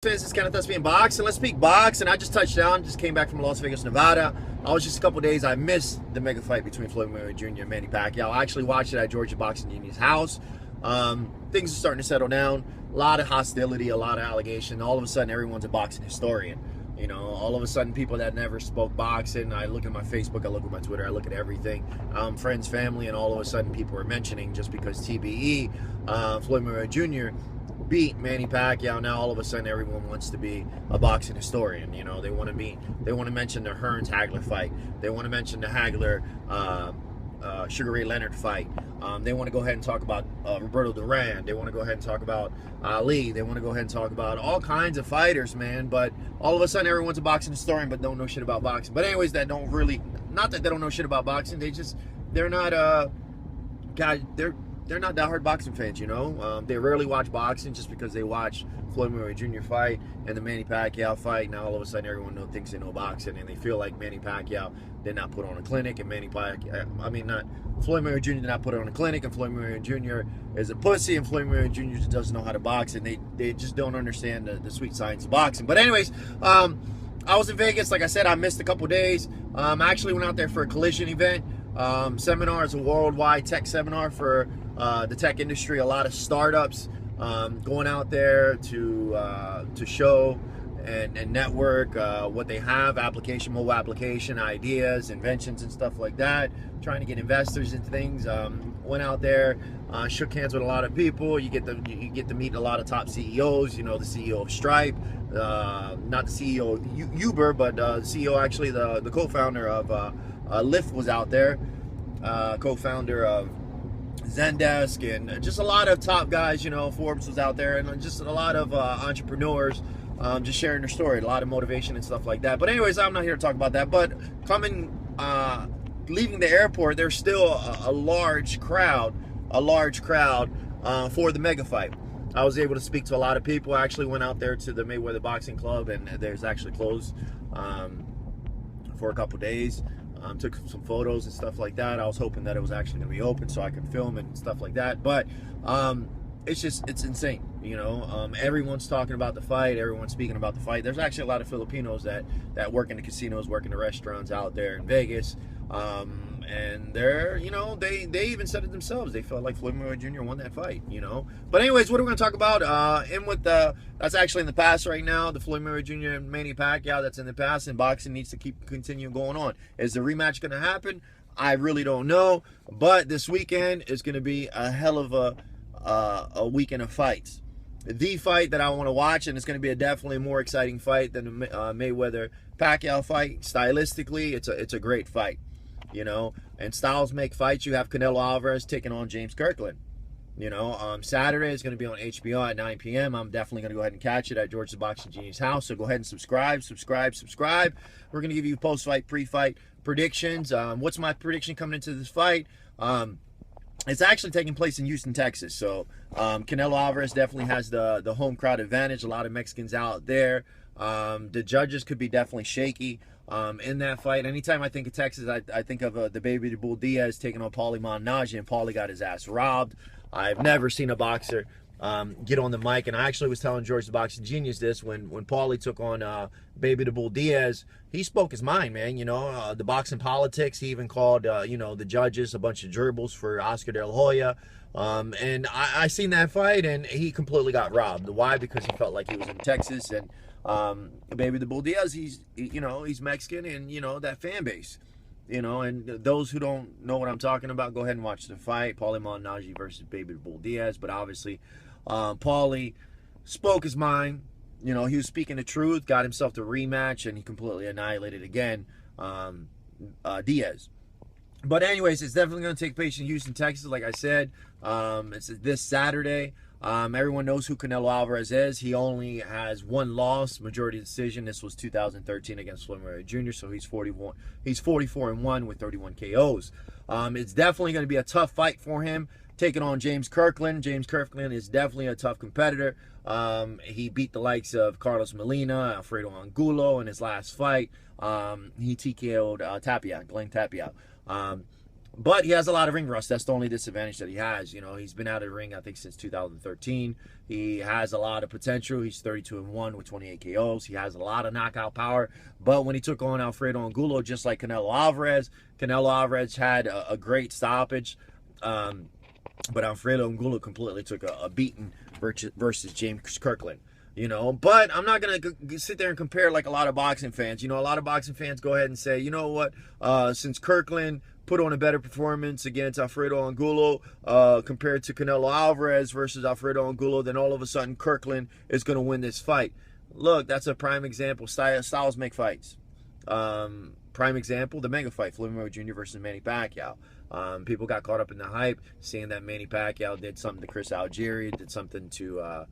This is Kenneth, SBM Boxing. Let's speak boxing. I just touched down, just came back from Las Vegas, Nevada. I was just a couple days. I missed the mega fight between Floyd Mayweather Jr. and Manny Pacquiao. I actually watched it at Georgia Boxing Union's house. Things are starting to settle down. A lot of hostility, a lot of allegation. All of a sudden, everyone's a boxing historian. You know, all of a sudden, people that never spoke boxing. I look at my Facebook, I look at my Twitter, I look at everything. Friends, family, and all of a sudden, people are mentioning just because TBE, Floyd Mayweather Jr. beat Manny Pacquiao. Now all of a sudden everyone wants to be a boxing historian. You know, they want to mention the Hearns-Hagler fight. They want to mention the Hagler Sugar Ray Leonard fight. They want to go ahead and talk about Roberto Duran. They want to go ahead and talk about Ali. They want to go ahead and talk about all kinds of fighters, man. But all of a sudden everyone's a boxing historian but don't know shit about boxing. But anyways, that don't really, not that they don't know shit about boxing, they're not they're not diehard boxing fans, you know. They rarely watch boxing just because they watch Floyd Mayweather Jr. fight and the Manny Pacquiao fight. Now all of a sudden everyone thinks they know boxing, and they feel like Manny Pacquiao did not put on a clinic, and Floyd Mayweather Jr. did not put on a clinic, and Floyd Mayweather Jr. is a pussy, and Floyd Mayweather Jr. just doesn't know how to box, and they just don't understand the sweet science of boxing. But anyways, I was in Vegas. Like I said, I missed a couple days. I actually went out there for a collision event. Seminar is a worldwide tech seminar for the tech industry. A lot of startups going out there to show and network what they have, mobile application ideas, inventions, and stuff like that. Trying to get investors into things. Went out there, shook hands with a lot of people. You get to meet a lot of top CEOs. You know, the CEO of Stripe, not the CEO of Uber, but the CEO, actually the co-founder of Lyft was out there, co-founder of Zendesk, and just a lot of top guys. You know, Forbes was out there, and just a lot of entrepreneurs just sharing their story, a lot of motivation and stuff like that. But anyways, I'm not here to talk about that. But leaving the airport, there's still a large crowd for the mega fight. I was able to speak to a lot of people. I actually went out there to the Mayweather Boxing Club, and there's actually closed for a couple days. Took some photos and stuff like that. I was hoping that it was actually going to be open so I could film and stuff like that. But it's insane. You know, everyone's talking about the fight. Everyone's speaking about the fight. There's actually a lot of Filipinos that work in the casinos, work in the restaurants out there in Vegas. And they're, you know, they even said it themselves. They felt like Floyd Mayweather Jr. won that fight, you know. But anyways, what are we going to talk about? That's actually in the past right now. The Floyd Mayweather Jr. and Manny Pacquiao, that's in the past, and boxing needs to continue going on. Is the rematch going to happen? I really don't know. But this weekend is going to be a hell of a weekend of fights. The fight that I want to watch, and it's going to be a definitely more exciting fight than the Mayweather-Pacquiao fight. Stylistically, it's a great fight. You know, and styles make fights. You have Canelo Alverez taking on James Kirkland. You know, Saturday is going to be on HBO at 9 p.m. I'm definitely going to go ahead and catch it at Georgia Boxing Union's house. So go ahead and subscribe. We're going to give you post-fight, pre-fight predictions. What's my prediction coming into this fight? It's actually taking place in Houston, Texas. So Canelo Alvarez definitely has the home crowd advantage. A lot of Mexicans out there. The judges could be definitely shaky in that fight. Anytime I think of Texas, I think of the Baby Bull Diaz taking on Paulie Malignaggi, and Paulie got his ass robbed. I've never seen a boxer get on the mic, and I actually was telling George the Boxing Genius this when Paulie took on Baby the Bull Diaz. He spoke his mind, man. You know, the boxing politics. He even called you know, the judges a bunch of gerbils for Oscar De La Hoya. And I seen that fight, and he completely got robbed. Why? Because he felt like he was in Texas, and Baby the Bull Diaz, he's Mexican, and you know, that fan base, you know. And those who don't know what I'm talking about, go ahead and watch the fight, Paulie Malignaggi versus Baby the Bull Diaz. But obviously, Paulie spoke his mind. You know, he was speaking the truth, got himself the rematch, and he completely annihilated again Diaz. But anyways, it's definitely going to take place in Houston, Texas. Like I said, it's this Saturday. Everyone knows who Canelo Alvarez is. He only has one loss, majority decision. This was 2013 against Floyd Mayweather Jr. So he's 41. He's 44-1 with 31 KOs. It's definitely going to be a tough fight for him, taking on James Kirkland. James Kirkland is definitely a tough competitor. He beat the likes of Carlos Molina, Alfredo Angulo in his last fight. He TKO'd Glenn Tapia. But he has a lot of ring rust. That's the only disadvantage that he has. You know, he's been out of the ring, I think, since 2013. He has a lot of potential. He's 32-1 with 28 KOs. He has a lot of knockout power. But when he took on Alfredo Angulo, just like Canelo Alverez had a great stoppage. But Alfredo Angulo completely took a beating versus James Kirkland. You know, but I'm not going to sit there and compare like a lot of boxing fans. You know, a lot of boxing fans go ahead and say, you know what, since Kirkland put on a better performance against Alfredo Angulo compared to Canelo Alvarez versus Alfredo Angulo, then all of a sudden Kirkland is going to win this fight. Look, that's a prime example. Styles make fights. Prime example, the mega fight, Floyd Mayweather Jr. versus Manny Pacquiao. People got caught up in the hype, seeing that Manny Pacquiao did something to Chris Algieri, did something to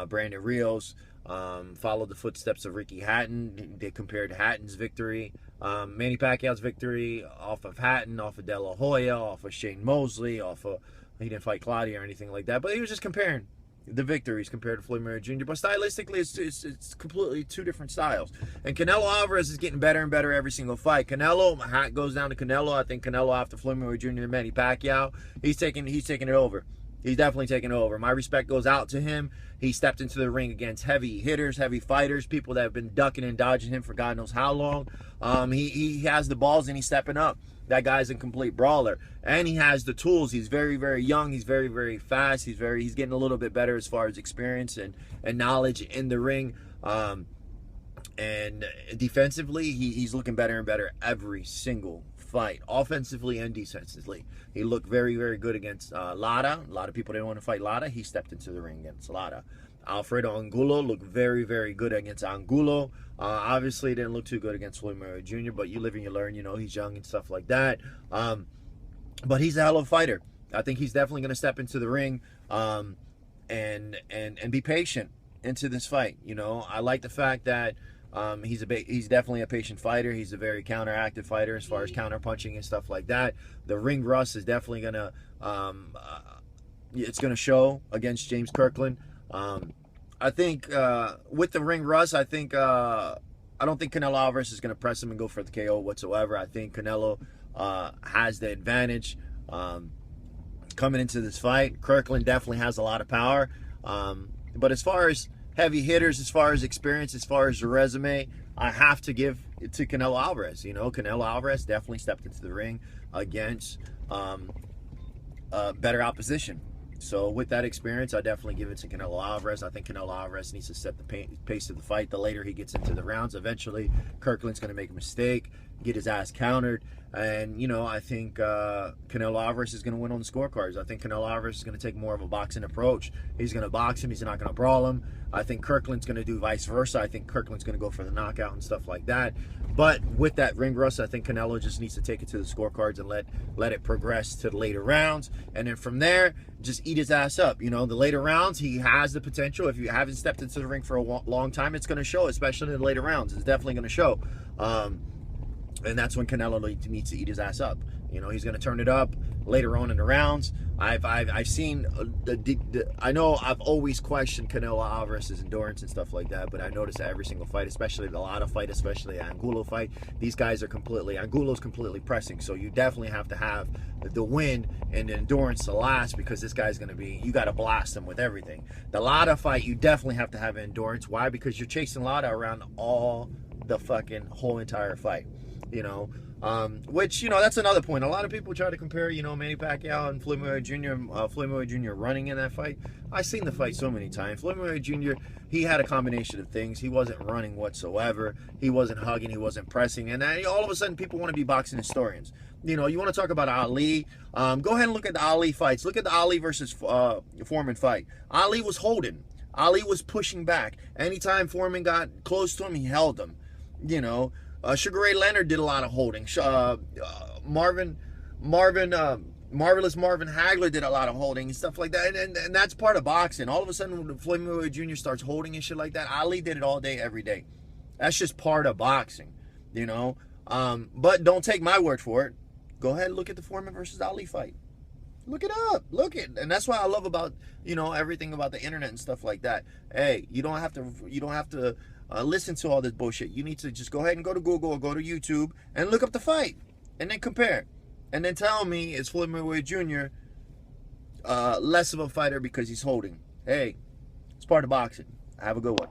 Brandon Rios, followed the footsteps of Ricky Hatton. They compared Hatton's victory, Manny Pacquiao's victory, off of Hatton, off of De La Hoya, off of Shane Mosley, he didn't fight Claudia or anything like that, but he was just comparing the victories compared to Floyd Mayweather Jr. But stylistically, it's completely two different styles. And Canelo Alvarez is getting better and better every single fight. Canelo, my hat goes down to Canelo. I think Canelo, after Floyd Mayweather Jr. and Manny Pacquiao, he's taking it over. He's definitely taking it over. My respect goes out to him. He stepped into the ring against heavy hitters, heavy fighters, people that have been ducking and dodging him for God knows how long. He has the balls and he's stepping up. That guy's a complete brawler, and he has the tools. He's very, very young. He's very, very fast. He's getting a little bit better as far as experience and knowledge in the ring. And defensively, he's looking better and better every single fight, offensively and defensively. He looked very, very good against Lara. A lot of people didn't want to fight Lara. He stepped into the ring against Lara. Alfredo Angulo looked very, very good against Angulo. Obviously, didn't look too good against Floyd Mayweather Jr., but you live and you learn. You know, he's young and stuff like that. But he's a hell of a fighter. I think he's definitely going to step into the ring and be patient into this fight. You know, I like the fact that he's definitely a patient fighter. He's a very counteractive fighter as far as counter punching and stuff like that. The ring rust is definitely gonna it's gonna show against James Kirkland. I think with the ring rust, I don't think Canelo Alvarez is gonna press him and go for the KO whatsoever. I think Canelo has the advantage coming into this fight. Kirkland definitely has a lot of power, but as far as heavy hitters, as far as experience, as far as the resume, I have to give it to Canelo Alvarez. You know, Canelo Alvarez definitely stepped into the ring against better opposition. So with that experience, I definitely give it to Canelo Alvarez. I think Canelo Alvarez needs to set the pace of the fight. The later he gets into the rounds, eventually Kirkland's going to make a mistake, get his ass countered. And, you know, I think Canelo Alvarez is going to win on the scorecards. I think Canelo Alvarez is going to take more of a boxing approach. He's going to box him. He's not going to brawl him. I think Kirkland's going to do vice versa. I think Kirkland's going to go for the knockout and stuff like that. But with that ring rust, I think Canelo just needs to take it to the scorecards and let it progress to the later rounds. And then from there, just eat his ass up. You know, the later rounds, he has the potential. If you haven't stepped into the ring for a long time, it's going to show, especially in the later rounds. It's definitely going to show. And that's when Canelo needs to eat his ass up. You know, he's going to turn it up later on in the rounds. I've seen I know I've always questioned Canelo Alvarez's endurance and stuff like that, but I noticed that every single fight, especially the Lara fight, especially the Angulo fight, these guys are Angulo's completely pressing. So you definitely have to have the wind and the endurance to last, because this guy's going to be, you got to blast him with everything. The Lara fight, you definitely have to have endurance. Why? Because you're chasing Lara around all the fucking whole entire fight. You know, which, you know, that's another point. A lot of people try to compare, you know, Manny Pacquiao and Floyd Mayweather Jr. Floyd Mayweather Jr. running in that fight. I've seen the fight so many times. Floyd Mayweather Jr., he had a combination of things. He wasn't running whatsoever. He wasn't hugging. He wasn't pressing. And then all of a sudden, people want to be boxing historians. You know, you want to talk about Ali. Go ahead and look at the Ali fights. Look at the Ali versus Foreman fight. Ali was holding. Ali was pushing back. Anytime Foreman got close to him, he held him. You know, Sugar Ray Leonard did a lot of holding. Marvelous Marvin Hagler did a lot of holding and stuff like that. And that's part of boxing. All of a sudden, when Floyd Mayweather Jr. starts holding and shit like that, Ali did it all day, every day. That's just part of boxing, you know. But don't take my word for it. Go ahead and look at the Foreman versus Ali fight. Look it up. Look it. And that's what I love about, you know, everything about the internet and stuff like that. Hey, you don't have to listen to all this bullshit. You need to just go ahead and go to Google or go to YouTube and look up the fight and then compare. and then tell me is Floyd Mayweather Jr. Less of a fighter because he's holding. Hey, it's part of boxing. Have a good one.